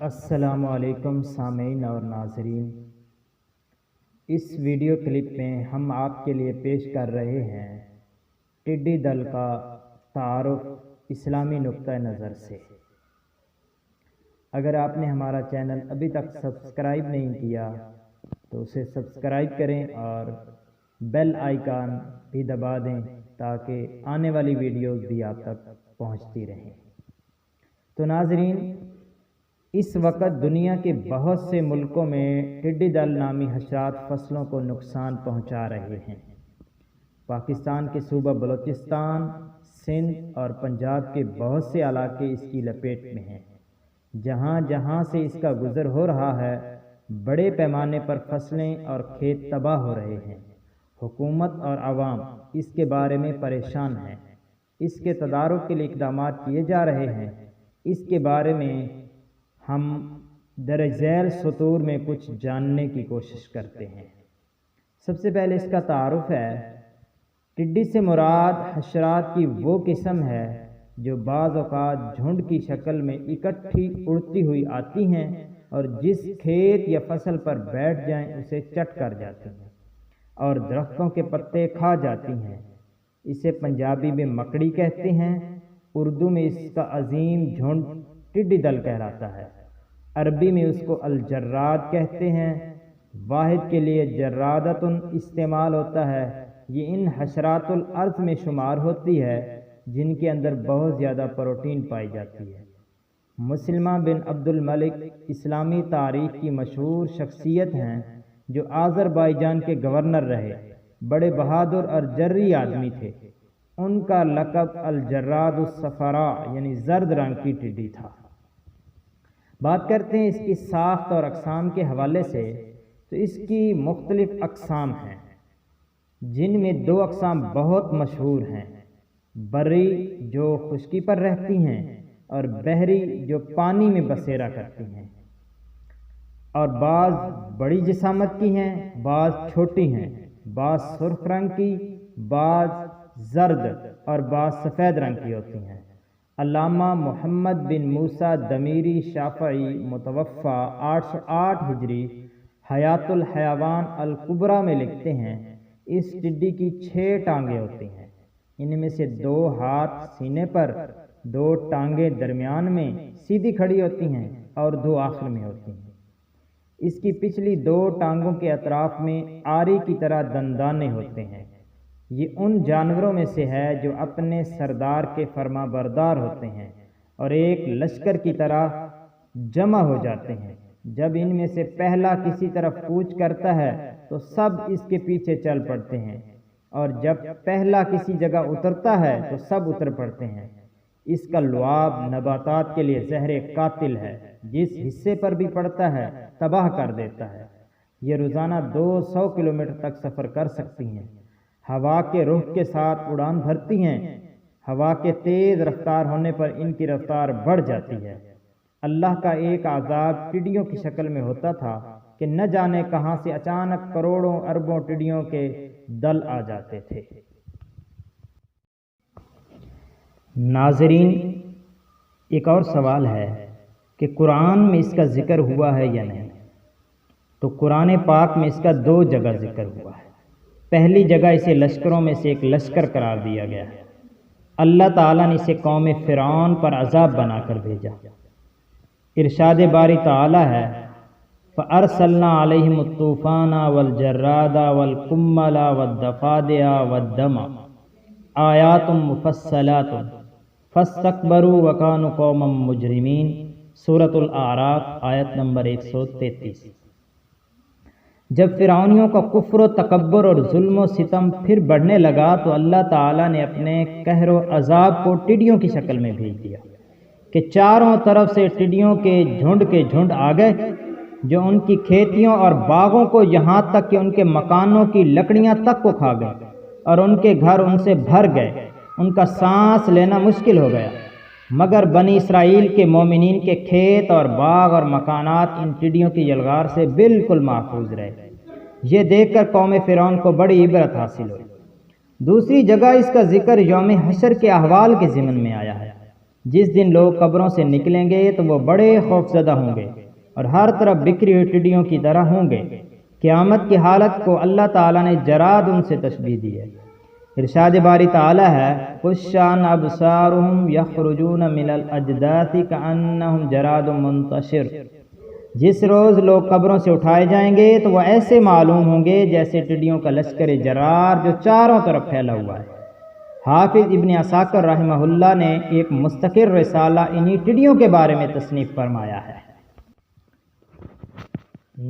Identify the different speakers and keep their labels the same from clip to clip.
Speaker 1: السلام علیکم سامعین اور ناظرین، اس ویڈیو کلپ میں ہم آپ کے لیے پیش کر رہے ہیں ٹڈی دل کا تعارف اسلامی نقطہ نظر سے۔ اگر آپ نے ہمارا چینل ابھی تک سبسکرائب نہیں کیا تو اسے سبسکرائب کریں اور بیل آئیکن بھی دبا دیں تاکہ آنے والی ویڈیوز بھی آپ تک پہنچتی رہیں۔ تو ناظرین، اس وقت دنیا کے بہت سے ملکوں میں ٹڈی دل نامی حشرات فصلوں کو نقصان پہنچا رہے ہیں۔ پاکستان کے صوبہ بلوچستان، سندھ اور پنجاب کے بہت سے علاقے اس کی لپیٹ میں ہیں۔ جہاں جہاں سے اس کا گزر ہو رہا ہے، بڑے پیمانے پر فصلیں اور کھیت تباہ ہو رہے ہیں۔ حکومت اور عوام اس کے بارے میں پریشان ہیں۔ اس کے تدارک کے لیے اقدامات کیے جا رہے ہیں۔ اس کے بارے میں ہم درج ذیل سطور میں کچھ جاننے کی کوشش کرتے ہیں۔ سب سے پہلے اس کا تعارف ہے۔ ٹڈی سے مراد حشرات کی وہ قسم ہے جو بعض اوقات جھنڈ کی شکل میں اکٹھی اڑتی ہوئی آتی ہیں اور جس کھیت یا فصل پر بیٹھ جائیں اسے چٹ کر جاتی ہیں اور درختوں کے پتے کھا جاتی ہیں۔ اسے پنجابی میں مکڑی کہتے ہیں، اردو میں اس کا عظیم جھنڈ ٹڈی دل کہلاتا ہے۔ عربی میں اس کو الجراد کہتے ہیں۔ واحد کے لیے جرادتن استعمال ہوتا ہے۔ یہ ان حشرات الارض میں شمار ہوتی ہے جن کے اندر بہت زیادہ پروٹین پائی جاتی ہے۔ مسلمہ بن عبد الملک اسلامی تاریخ کی مشہور شخصیت ہیں جو آذربائیجان کے گورنر رہے۔ بڑے بہادر اور جرری آدمی تھے۔ ان کا لقب الجراد الصفراء یعنی زرد رنگ کی ٹڈی تھا۔ بات کرتے ہیں اس کی ساخت اور اقسام کے حوالے سے، تو اس کی مختلف اقسام ہیں جن میں دو اقسام بہت مشہور ہیں: بری جو خشکی پر رہتی ہیں اور بحری جو پانی میں بسیرا کرتی ہیں، اور بعض بڑی جسامت کی ہیں، بعض چھوٹی ہیں، بعض سرخ رنگ کی، بعض زرد اور بعض سفید رنگ کی ہوتی ہیں۔ علامہ محمد بن موسیٰ دمیری شافعی متوفی 808 ہجری حیات الحیوان الکبریٰ میں لکھتے ہیں، اس ٹڈی کی 6 ٹانگیں ہوتی ہیں۔ ان میں سے 2 ہاتھ سینے پر، 2 ٹانگیں درمیان میں سیدھی کھڑی ہوتی ہیں اور 2 آخر میں ہوتی ہیں۔ اس کی پچھلی 2 ٹانگوں کے اطراف میں آری کی طرح دندانے ہوتے ہیں۔ یہ ان جانوروں میں سے ہے جو اپنے سردار کے فرما بردار ہوتے ہیں اور ایک لشکر کی طرح جمع ہو جاتے ہیں۔ جب ان میں سے پہلا کسی طرف کوچ کرتا ہے تو سب اس کے پیچھے چل پڑتے ہیں، اور جب پہلا کسی جگہ اترتا ہے تو سب اتر پڑتے ہیں۔ اس کا لعاب نباتات کے لیے زہر قاتل ہے، جس حصے پر بھی پڑتا ہے تباہ کر دیتا ہے۔ یہ روزانہ 200 کلومیٹر تک سفر کر سکتی ہیں۔ ہوا کے رخ کے ساتھ اڑان بھرتی ہیں۔ ہوا کے تیز رفتار ہونے پر ان کی رفتار بڑھ جاتی ہے۔ اللہ کا ایک عذاب ٹڈیوں کی شکل میں ہوتا تھا کہ نہ جانے کہاں سے اچانک کروڑوں اربوں ٹڈیوں کے دل آ جاتے تھے۔ ناظرین، ایک اور سوال ہے کہ قرآن میں اس کا ذکر ہوا ہے یا نہیں؟ تو قرآن پاک میں اس کا 2 جگہ ذکر ہوا ہے۔ پہلی جگہ اسے لشکروں میں سے ایک لشکر قرار دیا گیا ہے۔ اللہ تعالیٰ نے اسے قوم فرعون پر عذاب بنا کر بھیجا۔ ارشاد باری تعالیٰ ہے: فَأَرْسَلْنَا عَلَيْهِمُ الطُّوفَانَ وَالْجَرَّادَ وَالْقُمَّلَ وَالضَّفَادِعَ وَالدَّمَ آیَاتٌ مُفَصَّلَاتٌ فَاسْتَكْبَرُوا وَكَانُوا قَوْمًا مُجْرِمِينَ۔ سورۃ الاعراف آیت نمبر 133۔ جب فرعونیوں کا کفر و تکبر اور ظلم و ستم پھر بڑھنے لگا تو اللہ تعالیٰ نے اپنے قہر و عذاب کو ٹڈیوں کی شکل میں بھیج دیا کہ چاروں طرف سے ٹڈیوں کے جھنڈ آ گئے، جو ان کی کھیتیوں اور باغوں کو یہاں تک کہ ان کے مکانوں کی لکڑیاں تک کو کھا گئے اور ان کے گھر ان سے بھر گئے۔ ان کا سانس لینا مشکل ہو گیا، مگر بنی اسرائیل کے مومنین کے کھیت اور باغ اور مکانات ان ٹڈیوں کی یلغار سے بالکل محفوظ رہے۔ یہ دیکھ کر قوم فرعون کو بڑی عبرت حاصل ہوئی۔ دوسری جگہ اس کا ذکر یوم حشر کے احوال کے ضمن میں آیا ہے۔ جس دن لوگ قبروں سے نکلیں گے تو وہ بڑے خوفزدہ ہوں گے اور ہر طرف بکھری ہوئی ٹڈیوں کی طرح ہوں گے۔ قیامت کی حالت کو اللہ تعالیٰ نے جراد ان سے تشبیہ دی ہے۔ ارشاد باری تعالیٰ ہے خشعاً ابصارهم یخرجون من الاجداث کأنہم جراد منتشر۔ جس روز لوگ قبروں سے اٹھائے جائیں گے تو وہ ایسے معلوم ہوں گے جیسے ٹڈیوں کا لشکر جرار جو چاروں طرف پھیلا ہوا ہے۔ حافظ ابن عساکر رحمہ اللہ نے ایک مستقل رسالہ انہی ٹڈیوں کے بارے میں تصنیف فرمایا ہے۔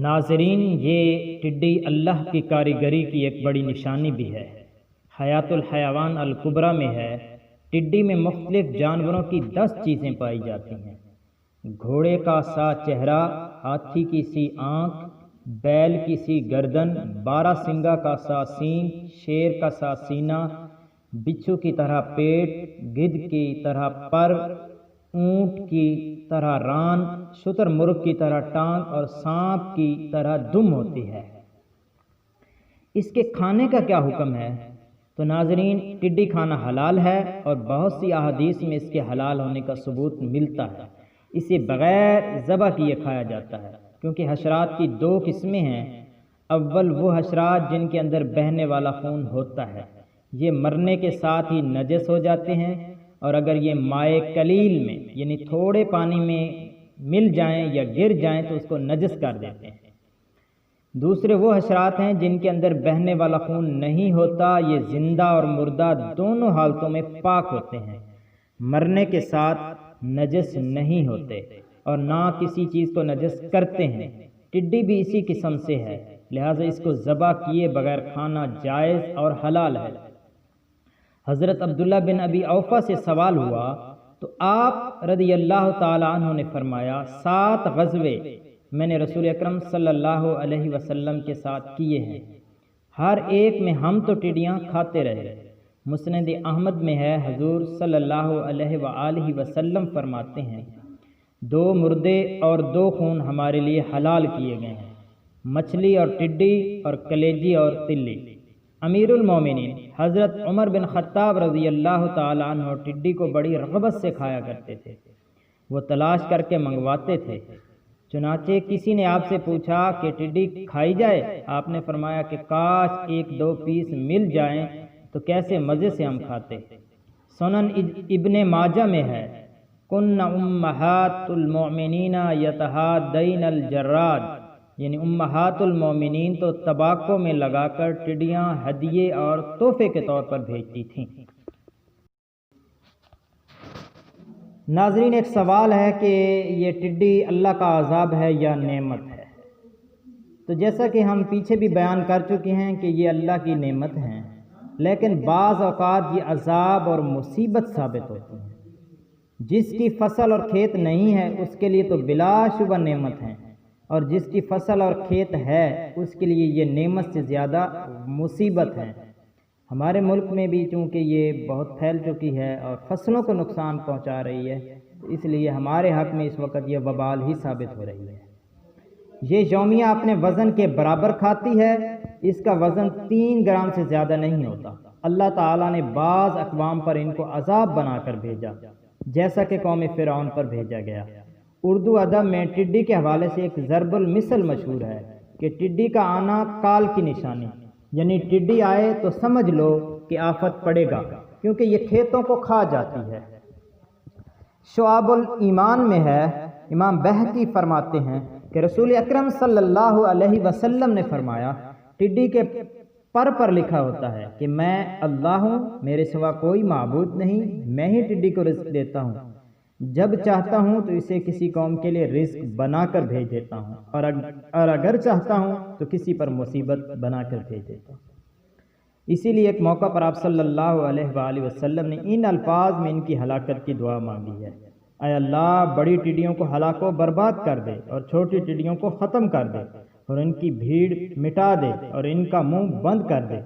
Speaker 1: ناظرین، یہ ٹڈی اللہ کی کاریگری کی ایک بڑی نشانی بھی ہے۔ حیات الحیوان الکبریٰ میں ہے، ٹڈی میں مختلف جانوروں کی 10 چیزیں پائی جاتی ہیں۔ گھوڑے کا سا چہرہ، ہاتھی کی سی آنکھ، بیل کی سی گردن، 12 سنگا کا سا سینگ، شیر کا سا سینہ، بچھو کی طرح پیٹ، گدھ کی طرح پر، اونٹ کی طرح ران، شتر مرغ کی طرح ٹانگ اور سانپ کی طرح دم ہوتی ہے۔ اس کے کھانے کا کیا حکم ہے؟ تو ناظرین، ٹڈی کھانا حلال ہے اور بہت سی احادیث میں اس کے حلال ہونے کا ثبوت ملتا ہے۔ اسے بغیر ذبح کیے کھایا جاتا ہے، کیونکہ حشرات کی 2 قسمیں ہیں۔ اول وہ حشرات جن کے اندر بہنے والا خون ہوتا ہے، یہ مرنے کے ساتھ ہی نجس ہو جاتے ہیں، اور اگر یہ مائع قلیل میں یعنی تھوڑے پانی میں مل جائیں یا گر جائیں تو اس کو نجس کر دیتے ہیں۔ دوسرے وہ حشرات ہیں جن کے اندر بہنے والا خون نہیں ہوتا، یہ زندہ اور مردہ دونوں حالتوں میں پاک ہوتے ہیں، مرنے کے ساتھ نجس نہیں ہوتے اور نہ کسی چیز کو نجس کرتے ہیں۔ ٹڈی بھی اسی قسم سے ہے، لہٰذا اس کو ذبح کیے بغیر کھانا جائز اور حلال ہے۔ حضرت عبداللہ بن ابی اوفا سے سوال ہوا تو آپ رضی اللہ تعالیٰ عنہ نے فرمایا 7 غزوے میں نے رسول اکرم صلی اللہ علیہ وسلم کے ساتھ کیے ہیں، ہر ایک میں ہم تو ٹڈیاں کھاتے رہے۔ مسند احمد میں ہے، حضور صلی اللہ علیہ وآلہ وسلم فرماتے ہیں 2 مردے اور 2 خون ہمارے لیے حلال کیے گئے ہیں، مچھلی اور ٹڈی اور کلیجی اور تلی۔ امیر المومنین حضرت عمر بن خطاب رضی اللہ تعالیٰ عنہ ٹڈی کو بڑی رغبت سے کھایا کرتے تھے، وہ تلاش کر کے منگواتے تھے۔ چنانچہ کسی نے آپ سے پوچھا کہ ٹڈی کھائی جائے؟ آپ نے فرمایا کہ کاش 1-2 پیس مل جائیں تو کیسے مزے سے ہم کھاتے۔ سنن ابن ماجہ میں ہے کن امہات المؤمنین یتہادین الجراد، یعنی امہات المومنین تو تباکوں میں لگا کر ٹڈیاں ہدیے اور تحفے کے طور پر بھیجتی تھیں۔ ناظرین، ایک سوال ہے کہ یہ ٹڈی اللہ کا عذاب ہے یا نعمت ہے؟ تو جیسا کہ ہم پیچھے بھی بیان کر چکے ہیں کہ یہ اللہ کی نعمت ہیں، لیکن بعض اوقات یہ عذاب اور مصیبت ثابت ہوتی ہیں۔ جس کی فصل اور کھیت نہیں ہے اس کے لیے تو بلا شبہ نعمت ہیں، اور جس کی فصل اور کھیت ہے اس کے لیے یہ نعمت سے زیادہ مصیبت ہے۔ ہمارے ملک میں بھی چونکہ یہ بہت پھیل چکی ہے اور فصلوں کو نقصان پہنچا رہی ہے، اس لیے ہمارے حق میں اس وقت یہ وبال ہی ثابت ہو رہی ہے۔ یہ یومیہ اپنے وزن کے برابر کھاتی ہے، اس کا وزن 3 گرام سے زیادہ نہیں ہوتا۔ اللہ تعالیٰ نے بعض اقوام پر ان کو عذاب بنا کر بھیجا، جیسا کہ قوم فرعون پر بھیجا گیا۔ اردو ادب میں ٹڈی کے حوالے سے ایک ضرب المثل مشہور ہے کہ ٹڈی کا آنا کال کی نشانی، یعنی ٹڈی آئے تو سمجھ لو کہ آفت پڑے گا، کیونکہ یہ کھیتوں کو کھا جاتی ہے۔ شعب الایمان میں ہے، امام بہقی فرماتے ہیں کہ رسول اکرم صلی اللہ علیہ وسلم نے فرمایا ٹڈی کے پر لکھا ہوتا ہے کہ میں اللہ ہوں، میرے سوا کوئی معبود نہیں، میں ہی ٹڈی کو رزق دیتا ہوں، جب چاہتا ہوں تو اسے کسی قوم کے لیے رزق بنا کر بھیج دیتا ہوں، اور اگر چاہتا ہوں تو کسی پر مصیبت بنا کر بھیج دیتا ہوں۔ اسی لیے ایک موقع پر آپ صلی اللہ علیہ وآلہ وسلم نے ان الفاظ میں ان کی ہلاکت کی دعا مانگی ہے، اے اللہ بڑی ٹڈیوں کو ہلاک و برباد کر دے اور چھوٹی ٹڈیوں کو ختم کر دے اور ان کی بھیڑ مٹا دے اور ان کا منہ بند کر دے،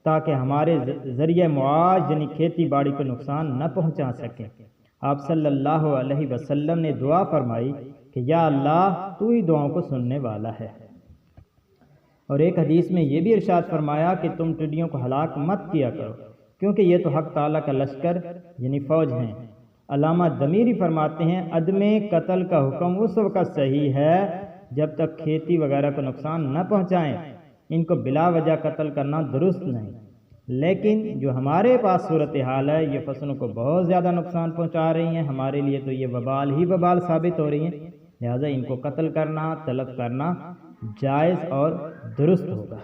Speaker 1: تاکہ ہمارے ذریعہ معاش یعنی کھیتی باڑی کو نقصان نہ پہنچا سکیں۔ آپ صلی اللہ علیہ وسلم نے دعا فرمائی کہ یا اللہ تو ہی دعاؤں کو سننے والا ہے۔ اور ایک حدیث میں یہ بھی ارشاد فرمایا کہ تم ٹڈیوں کو ہلاک مت کیا کرو، کیونکہ یہ تو حق تعالیٰ کا لشکر یعنی فوج ہیں۔ علامہ ضمیری فرماتے ہیں عدم قتل کا حکم اس وقت صحیح ہے جب تک کھیتی وغیرہ کو نقصان نہ پہنچائیں، ان کو بلا وجہ قتل کرنا درست نہیں۔ لیکن جو ہمارے پاس صورتحال ہے، یہ فصلوں کو بہت زیادہ نقصان پہنچا رہی ہیں، ہمارے لیے تو یہ وبال ہی وبال ثابت ہو رہی ہیں، لہذا ان کو قتل کرنا، تلف کرنا جائز اور درست ہوگا۔